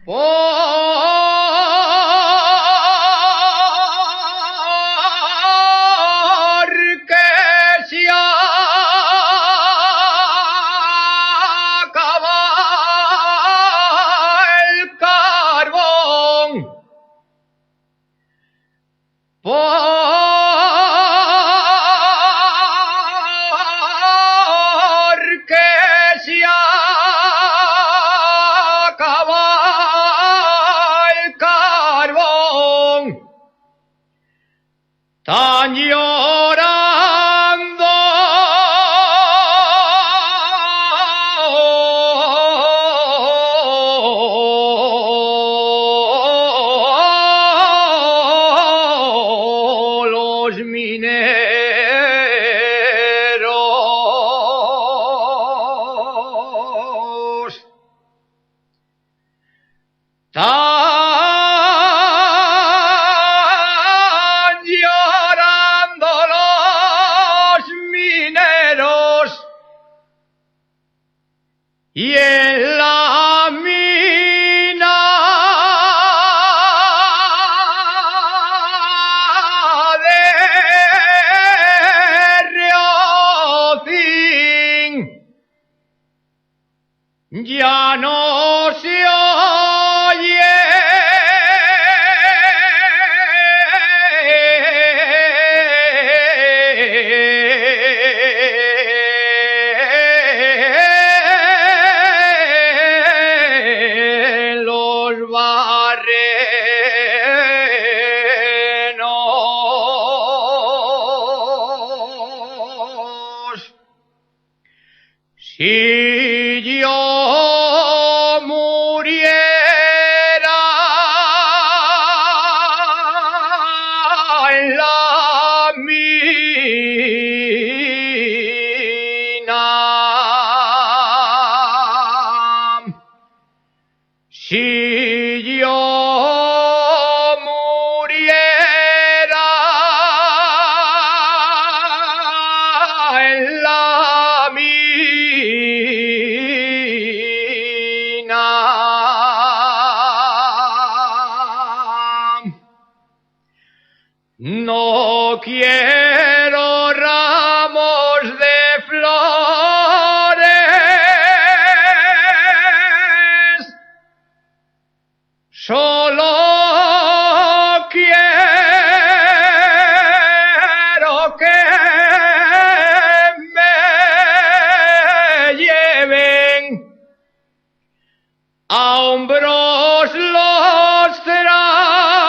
Porque se acaba el carbón. Porque se acaba el carbón. Están llorando los mineros. Están llorando los mineros y en la mina de Riocín ya no se oye los barrenos. Si yo muriera en la mina, si yo muriera en la mina, no quiero ramos de flores, solo quiero que me lleven a hombros los trabajadores.